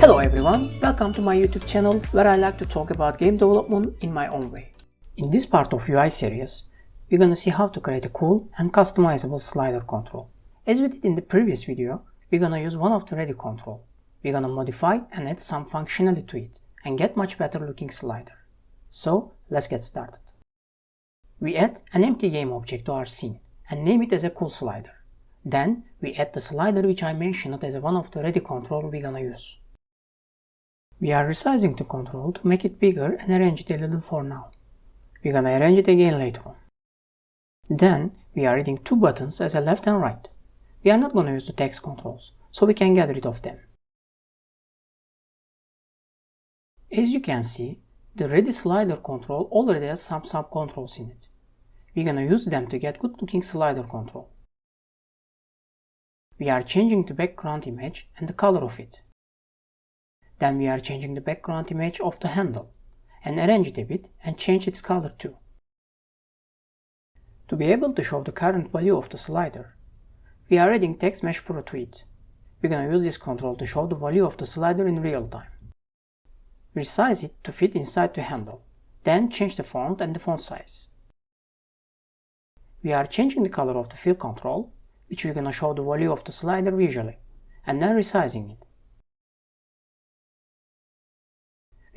Hello everyone, welcome to my YouTube channel where I like to talk about game development in my own way. In this part of UI series, we're gonna see how to create a cool and customizable slider control. As we did in the previous video, we're gonna use one of the ready control. We're gonna modify and add some functionality to it and get much better looking slider. So let's get started. We add an empty game object to our scene and name it as a cool slider. Then we add the slider which I mentioned as one of the ready control we're gonna use. We are resizing the control to make it bigger and arrange it a little for now. We're gonna arrange it again later on. Then we are adding two buttons as a left and right. We are not gonna use the text controls, so we can get rid of them. As you can see, the ready slider control already has some sub-controls in it. We're gonna use them to get good looking slider control. We are changing the background image and the color of it. Then we are changing the background image of the handle and arrange it a bit and change its color too. To be able to show the current value of the slider, we are adding Text Mesh Pro to it. We're gonna use this control to show the value of the slider in real time. Resize it to fit inside the handle, then change the font and the font size. We are changing the color of the fill control, which we're gonna show the value of the slider visually, and then resizing it.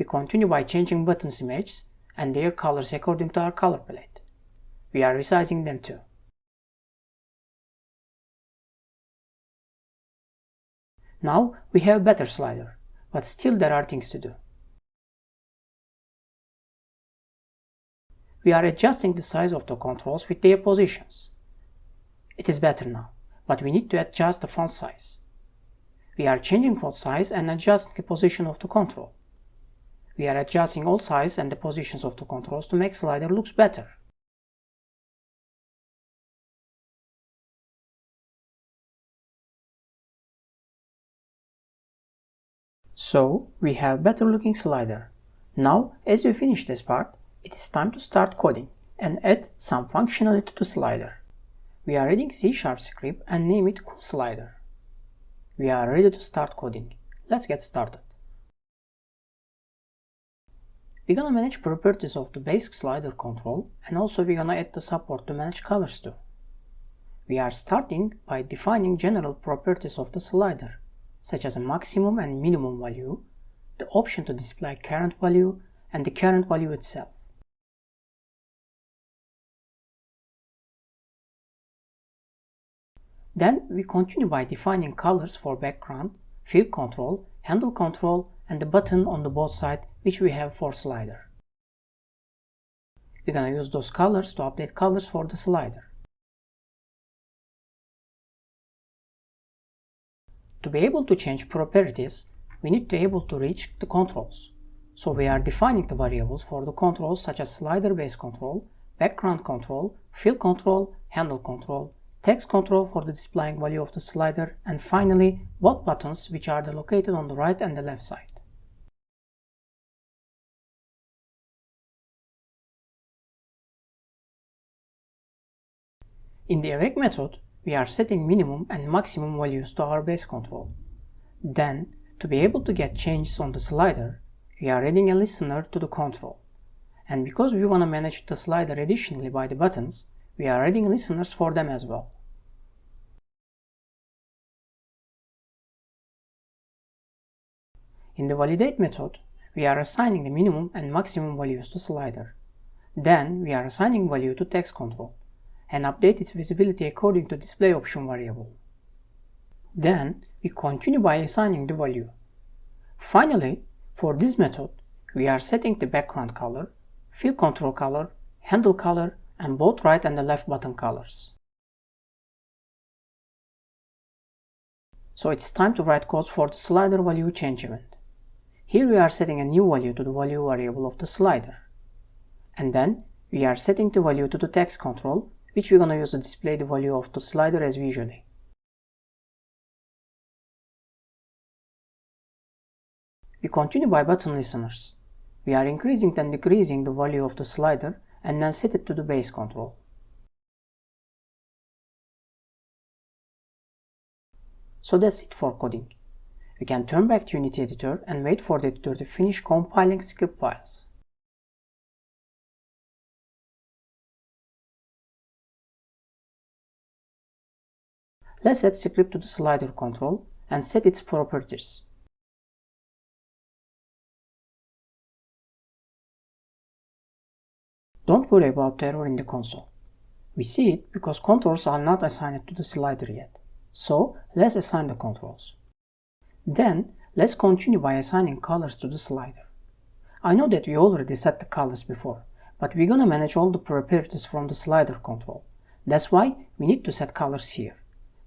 We continue by changing buttons images and their colors according to our color palette. We are resizing them too. Now we have a better slider, but still there are things to do. We are adjusting the size of the controls with their positions. It is better now, but we need to adjust the font size. We are changing font size and adjusting the position of the control. We are adjusting all size and the positions of the controls to make slider looks better. So we have better looking slider. Now as we finish this part, it is time to start coding and add some functionality to slider. We are adding C# script and name it cool slider. We are ready to start coding. Let's get started. We're gonna manage properties of the basic slider control, and also we're gonna add the support to manage colors too. We are starting by defining general properties of the slider, such as a maximum and minimum value, the option to display current value, and the current value itself. Then we continue by defining colors for background, fill control, handle control, and the button on the both sides which we have for slider. We're gonna use those colors to update colors for the slider. To be able to change properties, we need to be able to reach the controls. So we are defining the variables for the controls such as slider base control, background control, fill control, handle control, text control for the displaying value of the slider, and finally both buttons which are located on the right and the left side. In the awake method, we are setting minimum and maximum values to our base control. Then, to be able to get changes on the slider, we are adding a listener to the control. And because we want to manage the slider additionally by the buttons, we are adding listeners for them as well. In the validate method, we are assigning the minimum and maximum values to slider. Then we are assigning value to text control and update its visibility according to display option variable. Then we continue by assigning the value. Finally, for this method, we are setting the background color, fill control color, handle color, and both right and the left button colors. So it's time to write codes for the slider value change event. Here we are setting a new value to the value variable of the slider. And then we are setting the value to the text control, which we're gonna use to display the value of the slider as visually. We continue by button listeners. We are increasing and decreasing the value of the slider and then set it to the base control. So that's it for coding. we can turn back to Unity Editor and wait for the editor to finish compiling script files. Let's add script to the slider control and set its properties. Don't worry about the error in the console. We see it because controls are not assigned to the slider yet. So let's assign the controls. Then let's continue by assigning colors to the slider. I know that we already set the colors before, but we're gonna manage all the properties from the slider control. That's why we need to set colors here.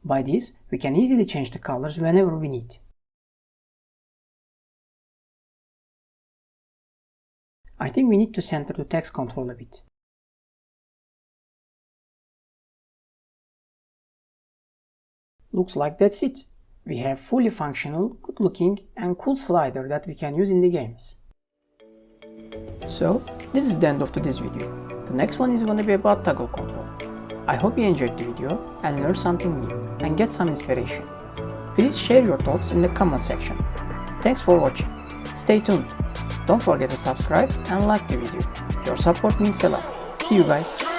By this, we can easily change the colors whenever we need. I think we need to center the text control a bit. Looks like that's it. We have fully functional, good looking and cool slider that we can use in the games. So, this is the end of today's video. The next one is going to be about toggle control. I hope you enjoyed the video and learned something new and get some inspiration. Please share your thoughts in the comment section. Thanks for watching. Stay tuned. Don't forget to subscribe and like the video. Your support means a lot. See you guys.